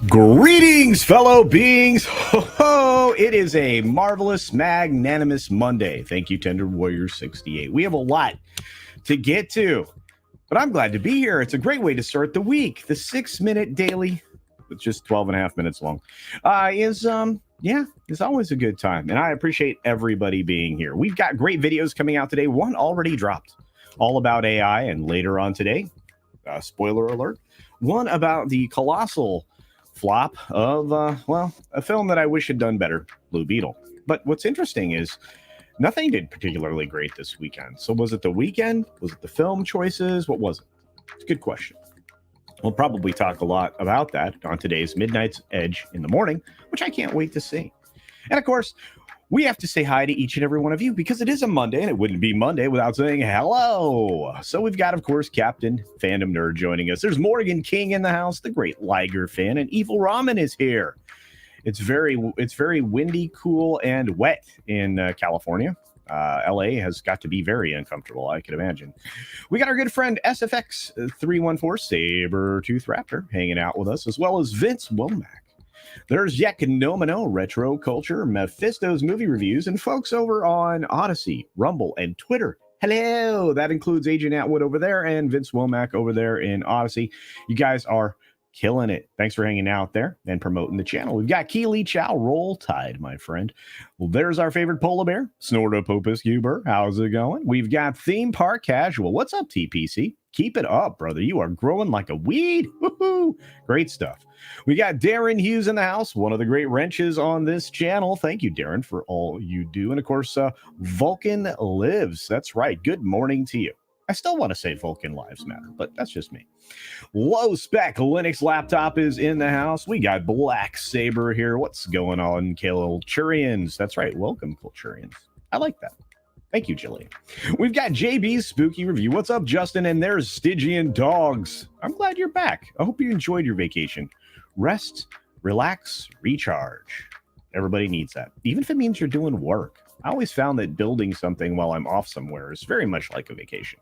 Greetings, fellow beings. Ho ho! It is a marvelous, magnanimous Monday. Thank you, Tender Warrior 68. We have a lot to get to, but I'm glad to be here. It's a great way to start the week. The 6-minute daily, it's just 12 and a half minutes long, is always a good time. And I appreciate everybody being here. We've got great videos coming out today. One already dropped, all about AI, and later on today, spoiler alert, one about the colossal flop of, a film that I wish had done better, Blue Beetle. But what's interesting is nothing did particularly great this weekend. So was it the weekend? Was it the film choices? What was it? It's a good question. We'll probably talk a lot about that on today's Midnight's Edge in the morning, which I can't wait to see. And of course, we have to say hi to each and every one of you because it is a Monday, and it wouldn't be Monday without saying hello. So we've got, of course, Captain Fandom Nerd joining us. There's Morgan King in the house, the great Liger fan, and Evil Ramen is here. It's very windy, cool, and wet in California. LA has got to be very uncomfortable, I can imagine. We got our good friend SFX314 Sabertooth Raptor hanging out with us, as well as Vince Womack. There's Yakinomino, Retro Culture, Mephisto's Movie Reviews, and folks over on Odysee, Rumble, and Twitter. Hello! That includes Agent Atwood over there and Vince Womack over there in Odysee. You guys are killing it. Thanks for hanging out there and promoting the channel. We've got Keely Chow, Roll Tide, my friend. Well, there's our favorite polar bear, Snortopopus Huber. How's it going? We've got Theme Park Casual. What's up, TPC? Keep it up, brother. You are growing like a weed. Woohoo! Great stuff. We got Darren Hughes in the house, one of the great wrenches on this channel. Thank you, Darren, for all you do. And of course, Vulcan Lives. That's right. Good morning to you. I still want to say Vulcan Lives Matter, but that's just me. Low Spec Linux Laptop is in the house. We got Black Saber here. What's going on, Culturians? That's right. Welcome, Culturians. I like that. Thank you, Jillian. We've got JB's Spooky Review. What's up, Justin? And there's Stygian Dogs. I'm glad you're back. I hope you enjoyed your vacation. Rest, relax, recharge. Everybody needs that, even if it means you're doing work. I always found that building something while I'm off somewhere is very much like a vacation.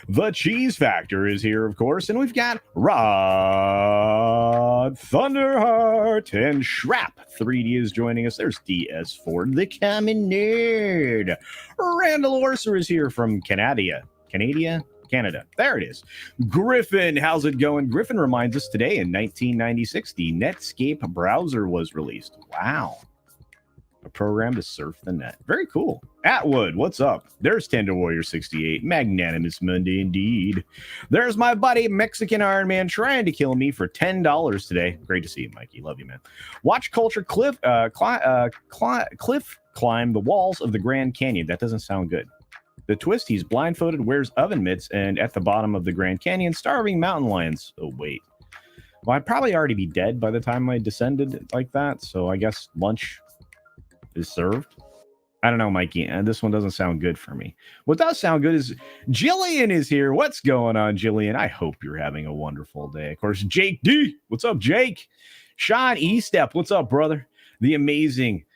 The Cheese Factor is here, of course, and we've got Rod Thunderheart and Shrap 3D is joining us. There's DS Ford, the common nerd. Randall Orser is here from Canada. There it is. Griffin, how's it going? Griffin reminds us today in 1996, the Netscape browser was released. Wow. A program to surf the net. Very cool. Atwood, what's up? There's Tender Warrior 68. Magnanimous Monday indeed. There's my buddy Mexican Iron Man trying to kill me for $10 today. Great to see you, Mikey. Love you, man. Watch Culture Cliff climb the walls of the Grand Canyon. That doesn't sound good. The twist, he's blindfolded, wears oven mitts, and at the bottom of the Grand Canyon, starving mountain lions. Oh, wait. Well, I'd probably already be dead by the time I descended like that, so I guess lunch is served. I don't know, Mikey, and this one doesn't sound good for me. What does sound good is Jillian is here. What's going on, Jillian? I hope you're having a wonderful day. Of course, Jake D. What's up, Jake? Sean Estep. What's up, brother? The amazing,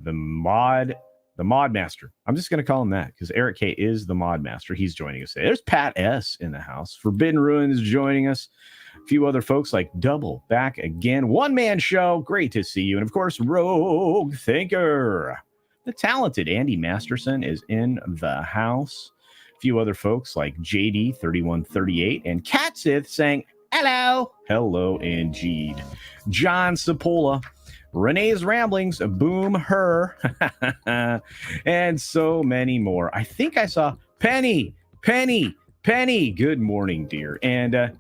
the mod master. I'm just going to call him that because Eric K is the mod master. He's joining us today. There's Pat S in the house. Forbidden Ruin is joining us. A few other folks like Double back again. One man show. Great to see you. And of course, Rogue Thinker. The talented Andy Masterson is in the house. A few other folks like JD3138 and Catsith saying hello. Hello indeed. John Sapola. Renee's Ramblings, Boom Her, and so many more. I think I saw Penny. Good morning, dear. And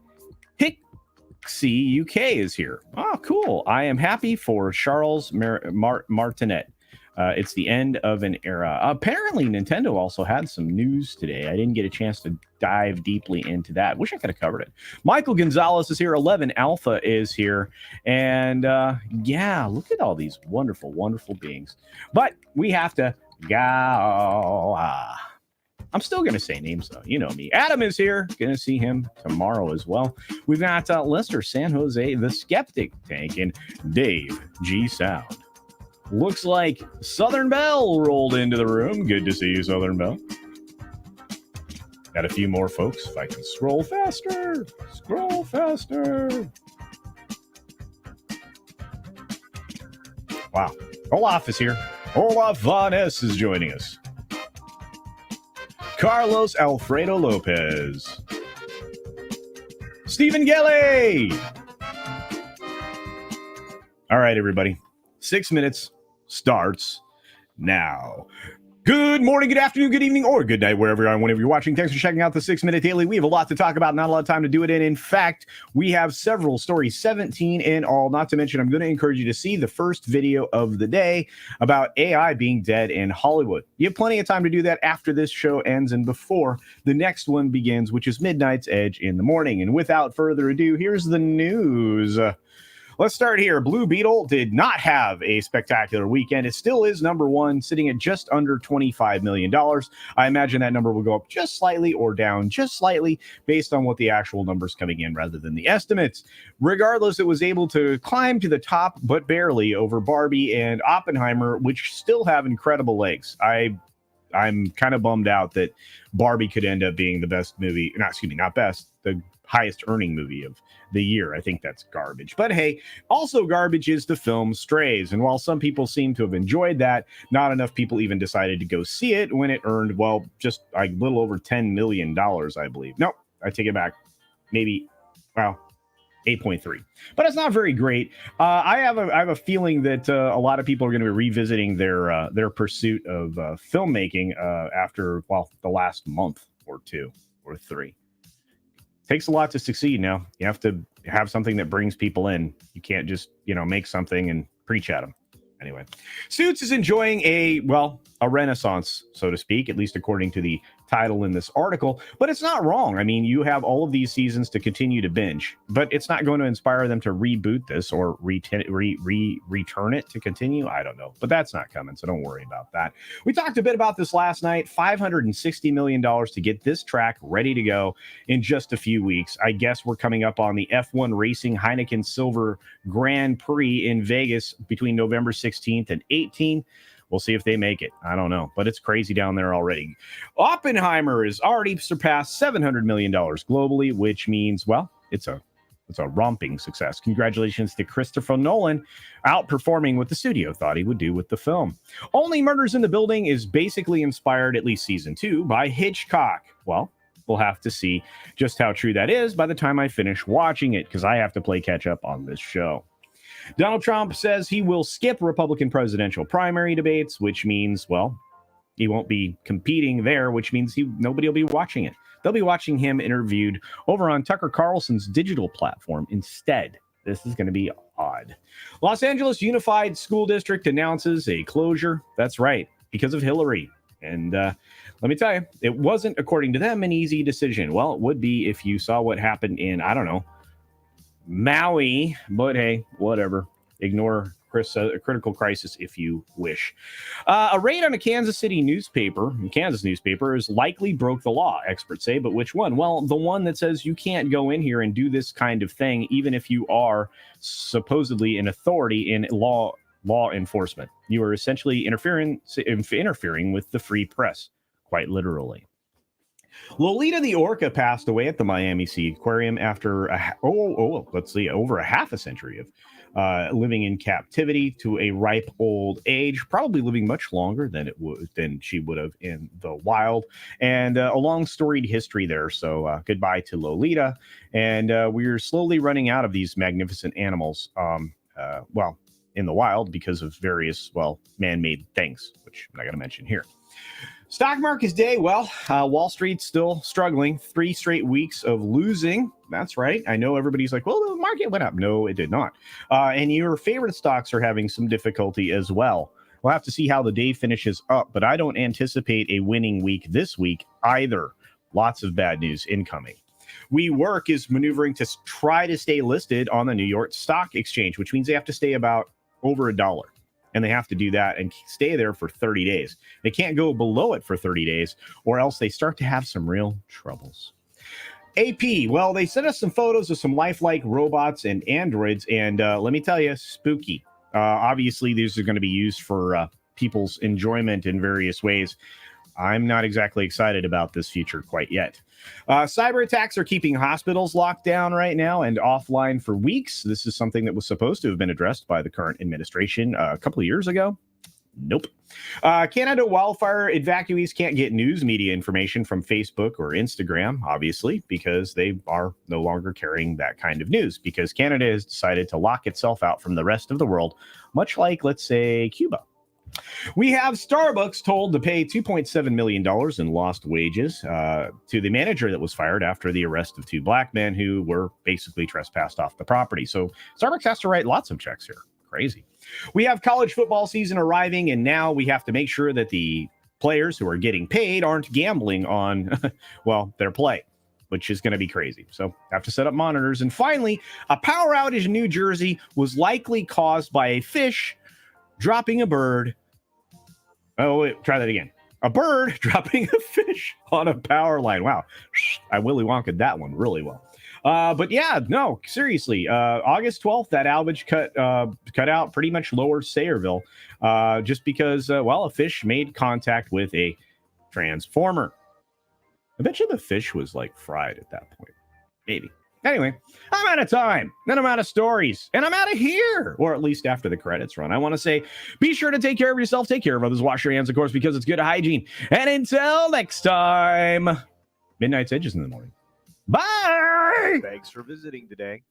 Hixie UK is here. Oh, cool. I am happy for Charles Martinet. It's the end of an era. Apparently, Nintendo also had some news today. I didn't get a chance to dive deeply into that. Wish I could have covered it. Michael Gonzalez is here. 11 Alpha is here. And yeah, look at all these wonderful, wonderful beings. But we have to go. I'm still going to say names, though. You know me. Adam is here. Going to see him tomorrow as well. We've got Lester San Jose, the Skeptic Tank, and Dave G. Sound. Looks like Southern Belle rolled into the room. Good to see you, Southern Belle. Got a few more folks. If I can scroll faster. Wow. Olaf is here. Olaf Von S is joining us. Carlos Alfredo Lopez. Stephen Gelle. All right, everybody. 6 minutes starts now. Good morning, good afternoon, good evening, or good night, wherever you are, whenever you're watching. Thanks for checking out the 6 Minute Daily. We have a lot to talk about, not a lot of time to do it in. In fact, we have several stories, 17 in all. Not to mention, I'm going to encourage you to see the first video of the day about AI being dead in Hollywood. You have plenty of time to do that after this show ends and before the next one begins, which is Midnight's Edge in the morning. And without further ado, here's the news. Let's start here. Blue Beetle did not have a spectacular weekend. It still is number one, sitting at just under $25 million. I imagine that number will go up just slightly or down just slightly based on what the actual numbers coming in rather than the estimates. Regardless, it was able to climb to the top, but barely, over Barbie and Oppenheimer, which still have incredible legs. I'm kind of bummed out that Barbie could end up being the best movie, not best, the highest earning movie of the year. I think that's garbage. But hey, also garbage is the film Strays. And while some people seem to have enjoyed that, not enough people even decided to go see it when it earned, well, just a little over $10 million, I believe. Nope, I take it back. Maybe, well, 8.3. But it's not very great. I have a feeling that a lot of people are going to be revisiting their pursuit of filmmaking after, well, the last month or two or three. Takes a lot to succeed now. You have to have something that brings people in. You can't just, make something and preach at them. Anyway, Suits is enjoying a renaissance, so to speak, at least according to the title in this article. But it's not wrong. I mean, you have all of these seasons to continue to binge, but it's not going to inspire them to reboot this or return it to continue. I don't know, but that's not coming, so don't worry about that. We talked a bit about this last night. $560 million to get this track ready to go in just a few weeks. I guess we're coming up on the F1 Racing Heineken Silver Grand Prix in Vegas between November 16th and 18th. We'll see if they make it. I don't know, but it's crazy down there already. Oppenheimer has already surpassed $700 million globally, which means, well, it's a romping success. Congratulations to Christopher Nolan, outperforming what the studio thought he would do with the film. Only Murders in the Building is basically inspired, at least season 2, by Hitchcock. Well, we'll have to see just how true that is by the time I finish watching it, because I have to play catch up on this show. Donald Trump says he will skip Republican presidential primary debates, which means, well, he won't be competing there, which means nobody will be watching it. They'll be watching him interviewed over on Tucker Carlson's digital platform instead. This is going to be odd. Los Angeles Unified School District announces a closure. That's right, because of Hillary. And let me tell you, it wasn't, according to them, an easy decision. Well, it would be if you saw what happened in, I don't know, Maui, but hey, whatever. Ignore critical crisis if you wish. A raid on a Kansas newspaper is likely broke the law, experts say, but which one? Well, the one that says you can't go in here and do this kind of thing, even if you are supposedly an authority in law enforcement. You are essentially interfering with the free press, quite literally. Lolita the Orca passed away at the Miami Seaquarium after over a half a century of living in captivity to a ripe old age, probably living much longer than she would have in the wild, and a long storied history there. So goodbye to Lolita, and we're slowly running out of these magnificent animals. In the wild because of various man-made things, which I'm not going to mention here. Stock market's day, Wall Street's still struggling. 3 straight weeks of losing. That's right. I know everybody's like, well, the market went up. No, it did not. And your favorite stocks are having some difficulty as well. We'll have to see how the day finishes up, but I don't anticipate a winning week this week either. Lots of bad news incoming. WeWork is maneuvering to try to stay listed on the New York Stock Exchange, which means they have to stay about over $1. And they have to do that and stay there for 30 days. They can't go below it for 30 days, or else they start to have some real troubles. AP, well, they sent us some photos of some lifelike robots and androids, and let me tell you, spooky. Obviously, these are going to be used for people's enjoyment in various ways. I'm not exactly excited about this future quite yet. Cyber attacks are keeping hospitals locked down right now and offline for weeks. This is something that was supposed to have been addressed by the current administration a couple of years ago. Nope. Canada wildfire evacuees can't get news media information from Facebook or Instagram, obviously, because they are no longer carrying that kind of news, because Canada has decided to lock itself out from the rest of the world, much like, let's say, Cuba. We have Starbucks told to pay $2.7 million in lost wages to the manager that was fired after the arrest of two black men who were basically trespassed off the property. So Starbucks has to write lots of checks here. Crazy. We have college football season arriving, and now we have to make sure that the players who are getting paid aren't gambling on, well, their play, which is going to be crazy. So have to set up monitors. And finally, a power outage in New Jersey was likely caused by a fish dropping a bird. Oh, wait, try that again. A bird dropping a fish on a power line. Wow. I Willy Wonka'd that one really well. But yeah, no, seriously, August 12th, that outage cut out pretty much lower Sayreville just because, well, a fish made contact with a transformer. I bet you the fish was like fried at that point. Maybe. Anyway, I'm out of time, then I'm out of stories, and I'm out of here, or at least after the credits run. I want to say, be sure to take care of yourself, take care of others, wash your hands, of course, because it's good hygiene. And until next time, Midnight's Edges in the morning. Bye! Thanks for visiting today.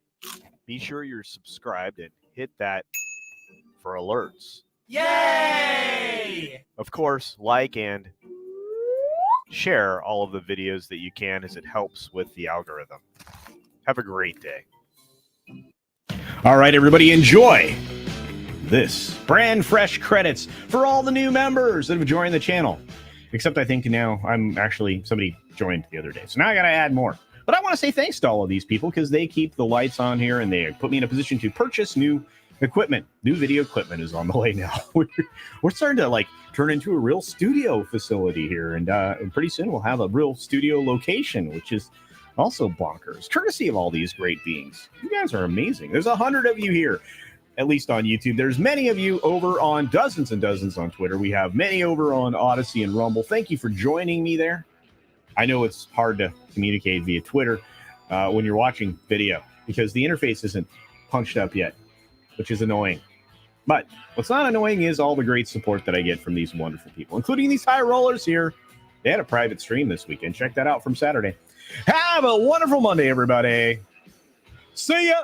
Be sure you're subscribed and hit that for alerts. Yay! Of course, like and share all of the videos that you can, as it helps with the algorithm. Have a great day. All right, everybody, enjoy this brand fresh credits for all the new members that have joined the channel. Except I think now somebody joined the other day. So now I got to add more. But I want to say thanks to all of these people because they keep the lights on here and they put me in a position to purchase new equipment. New video equipment is on the way now. We're starting to turn into a real studio facility here. And pretty soon we'll have a real studio location, which is also bonkers, courtesy of all these great beings. You guys are amazing. There's 100 of you here, at least on YouTube. There's many of you over on dozens and dozens on Twitter. We have many over on Odysee and Rumble. Thank you for joining me there. I know it's hard to communicate via Twitter when you're watching video because the interface isn't punched up yet, which is annoying. But what's not annoying is all the great support that I get from these wonderful people, including these high rollers here. They had a private stream this weekend. Check that out from Saturday. Have a wonderful Monday, everybody. See ya.